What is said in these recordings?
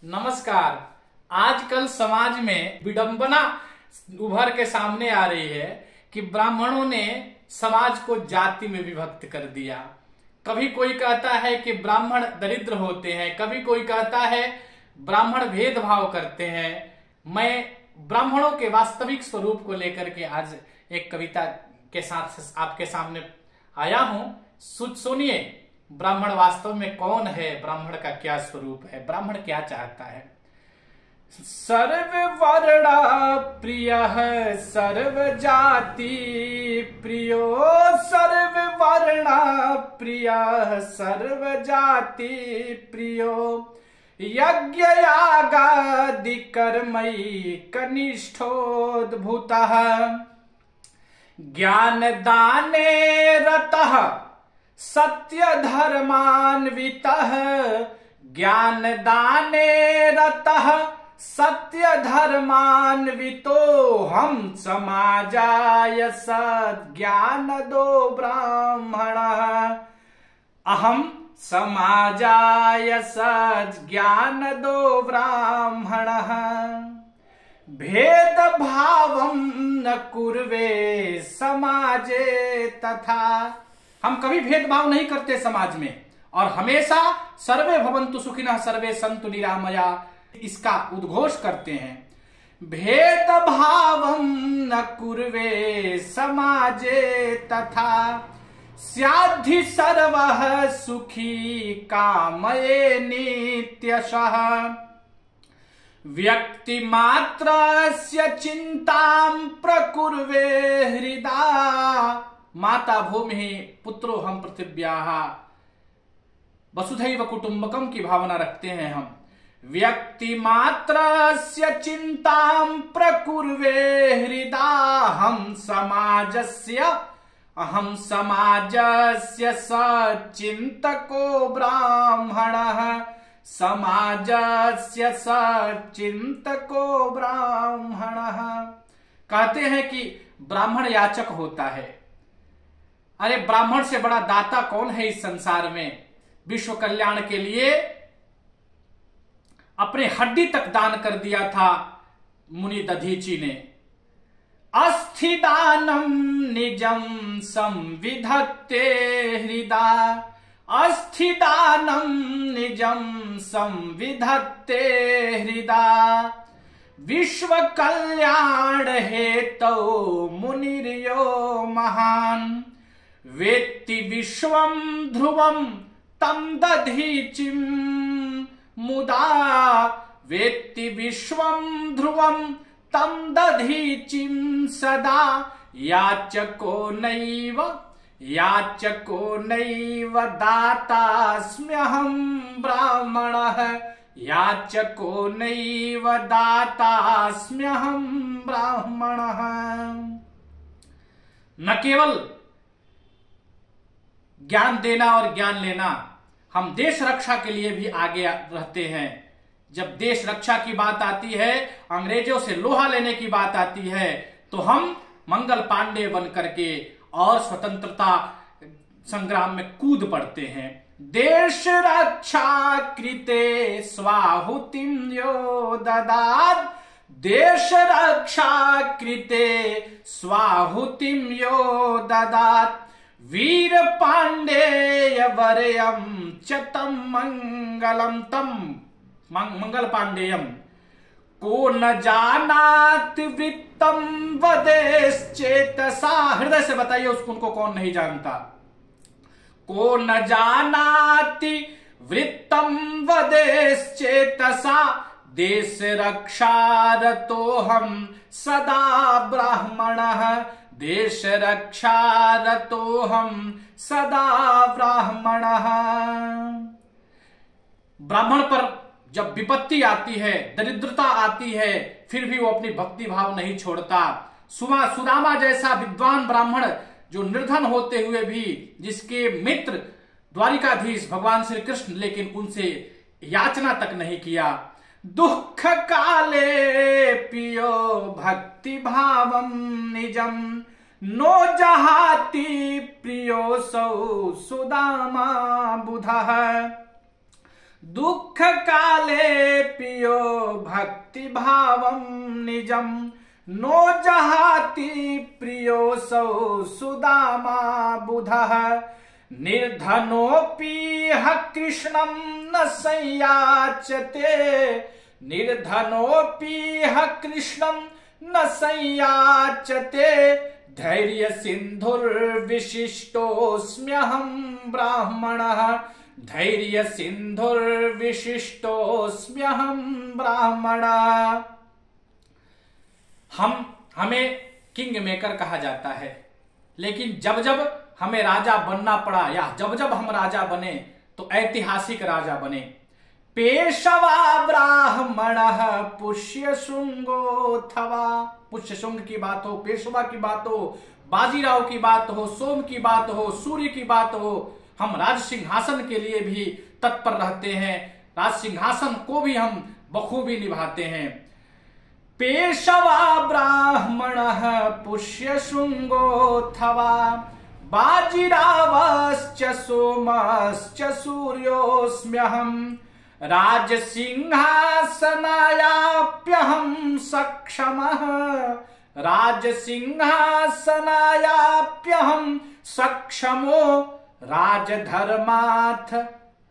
नमस्कार। आजकल समाज में विडंबना उभर के सामने आ रही है कि ब्राह्मणों ने समाज को जाति में विभक्त कर दिया। कभी कोई कहता है कि ब्राह्मण दरिद्र होते हैं, कभी कोई कहता है ब्राह्मण भेदभाव करते हैं। मैं ब्राह्मणों के वास्तविक स्वरूप को लेकर के आज एक कविता के साथ आपके सामने आया हूं। सुनिए, ब्राह्मण वास्तव में कौन है, ब्राह्मण का क्या स्वरूप है, ब्राह्मण क्या चाहता है। सर्व वर्णा प्रिय सर्व जाति प्रियो, सर्व वर्णा प्रिय सर्व जाति प्रियो, यज्ञ यागादि कर्मैः कनिष्ठोद्भूतः, ज्ञान दाने रतः सत्य धर्मान्वितः, ज्ञान दाने रतः सत्य धर्मान्वितो, हम समाजाय सद्ज्ञान दो ब्राह्मणः, अहम समाजाय सद्ज्ञान दो ब्राह्मणः, भेद भावं न कुर्वे समाजे तथा, हम कभी भेदभाव नहीं करते समाज में और हमेशा सर्वे भवन्तु सुखिनः सर्वे सन्तु निरामया इसका उद्घोष करते हैं। भेद भावं न कुर्वे समाजे तथा, स्याद्धि सर्वः सुखी कामये नित्यशः, व्यक्ति मात्रस्य चिंतां प्रकुर्वे हृदा, माता भूमि पुत्रो हम पृथिव्याः, वसुधैव कुटुंबकम की भावना रखते हैं हम। व्यक्ति मात्रस्य चिंतां प्रकुर्वे हृदा, हम समाजस्य सचिंतको ब्राह्मणः, समाजस्य सचिंतको ब्राह्मणः। कहते हैं कि ब्राह्मण याचक होता है। अरे ब्राह्मण से बड़ा दाता कौन है इस संसार में। विश्व कल्याण के लिए अपने हड्डी तक दान कर दिया था मुनि दधीची ने। अस्थि दानम निजम संविधत्ते हृदा, अस्थि दानम निजम संविधत्ते हृदा, विश्व कल्याण हेतौ मुनिर्यो महान, वेत्ति विश्वं ध्रुवं तं दधीचिं मुदा, वेत्ति विश्वं ध्रुवं तं दधीचिं सदा, याचको नैव दातास्म्यहं ब्राह्मणः, याचको नैव दातास्म्यहं ब्राह्मणः। न केवल ज्ञान देना और ज्ञान लेना, हम देश रक्षा के लिए भी आगे रहते हैं। जब देश रक्षा की बात आती है, अंग्रेजों से लोहा लेने की बात आती है, तो हम मंगल पांडे बन करके और स्वतंत्रता संग्राम में कूद पड़ते हैं। देश रक्षा कृते स्वाहुतिं यो ददात्, देश रक्षा कृते स्वाहुतिं यो ददात्, वीर पांडेय वरयं च तं मंगलम तम मंगल पांडेयम, को न जानाति वृत्तम वदेश्चेतसा, हृदय से बताइए उसको, उनको कौन नहीं जानता। को न जानाति वृत्तम वदेश्चेतसा, देश रक्षारतो हम सदा ब्राह्मणः, देश रक्षारतो हम सदा ब्राह्मणः। ब्राह्मण पर जब विपत्ति आती है, दरिद्रता आती है, फिर भी वो अपनी भक्ति भाव नहीं छोड़ता। सुदामा जैसा विद्वान ब्राह्मण जो निर्धन होते हुए भी, जिसके मित्र द्वारिकाधीश भगवान श्री कृष्ण, लेकिन उनसे याचना तक नहीं किया। दुख काले पियो भक्ति भावम निजम, नो जहाति प्रियो सौ सुदामा बुधः, दुख काले पियो भक्ति भावम निजम नो जहाति प्रियोऽसौ सुदामा बुधः निर्धनोऽपि ह कृष्णं न संयाचते निर्धनोऽपि ह कृष्णं न संयाचते धैर्य सिन्धुर्विशिष्टोऽस्म्यहं ब्राह्मणः धैर्य सिन्धुर्विशिष्टोऽस्म्यहं ब्राह्मणः। हमें किंग मेकर कहा जाता है, लेकिन जब जब हमें राजा बनना पड़ा या जब जब हम राजा बने तो ऐतिहासिक राजा बने। पेशवा ब्राह्मण पुष्य शुंगोथवा, पुष्य शुंग की बात हो, पेशवा की बात हो, बाजीराव की बात हो, सोम की बात हो, सूर्य की बात हो, हम राज सिंहासन के लिए भी तत्पर रहते हैं, राज सिंहासन को भी हम बखूबी निभाते हैं। पेशवा ब्राह्मण पुष्य शुंगोथवा बाजीरावश्च सोमश्च सूर्योऽस्म्यहं राज सिंहासनायाप्यहं सक्षमः राज सिंहासनायाप्यहं सक्षमो राजधर्माथ,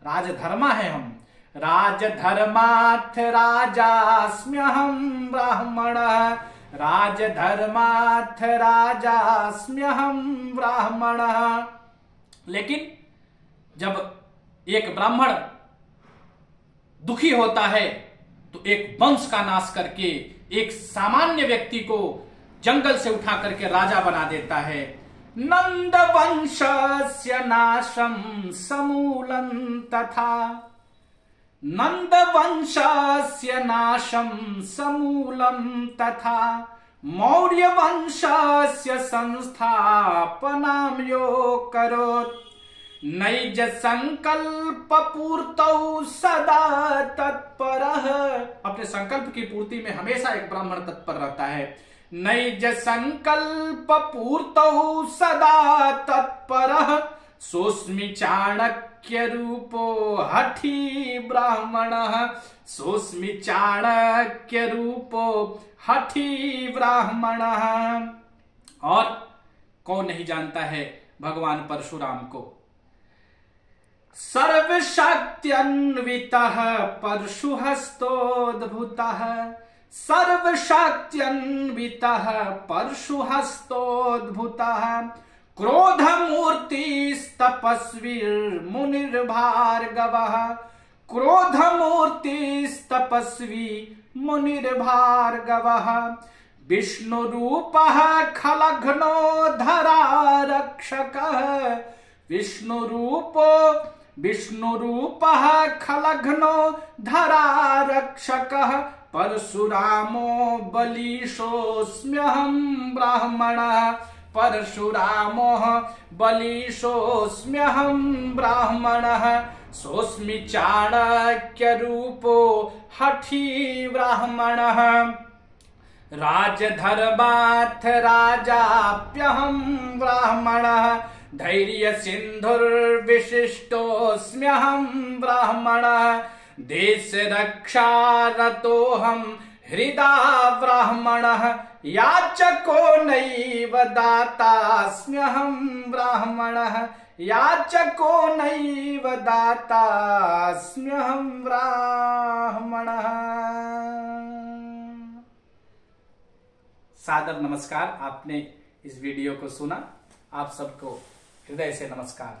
राजधर्मा है हम, राजधर्माथ राजास्म्यहं ब्राह्मणः राजधर्माथ राजास्म्यहं ब्राह्मणः। लेकिन जब एक ब्राह्मण दुखी होता है तो एक वंश का नाश करके एक सामान्य व्यक्ति को जंगल से उठा करके राजा बना देता है। नंद वंशस्य नाशं समूलं तथा नंद वंशस्य नाशं समूलं तथा मौर्य वंशस्य संस्थापनां यो करोत् नैज संकल्प पूर्तौ सदा तत्परः, अपने संकल्प की पूर्ति में हमेशा एक ब्राह्मण तत्पर रहता है। नैज संकल्प पूर्तौ सदा तत्परः सोऽस्मि चाणक्य रूपो हठी ब्राह्मणः सोऽस्मि चाणक्य रूपो हठी ब्राह्मणः। और कौन नहीं जानता है भगवान परशुराम को। सर्वशक्त्यन्वितः परशुहस्तोद्भूतः सर्वशक्त्यन्वितः परशुहस्तोद्भूतः क्रोधमूर्तिस्तपस्वीर्मुनिर्भार्गवः क्रोधमूर्तिस्तपस्वी मुनिर्भार्गवः विष्णुरूपः खलघ्नो धरारक्षकः विष्णुरूपः खलघ्नो धरारक्षकः परशुरामो बलिशोऽस्म्यहं ब्राह्मणः परशुरामो बलिशोऽस्म्यहं ब्राह्मणः सोऽस्मि चाणक्य रूपो हठी ब्राह्मणः राजधर्माथ राजाप्यहं ब्राह्मणः धैर्य सिन्धुर्विशिष्टोऽस्म्यहं ब्राह्मणः देश रक्षारतोऽहं हृदा ब्राह्मणः याचको नैव दातास्म्यहं ब्राह्मणः याचको नैव दातास्म्यहं ब्राह्मणः। सादर नमस्कार। आपने इस वीडियो को सुना, आप सबको हृदय से नमस्कार।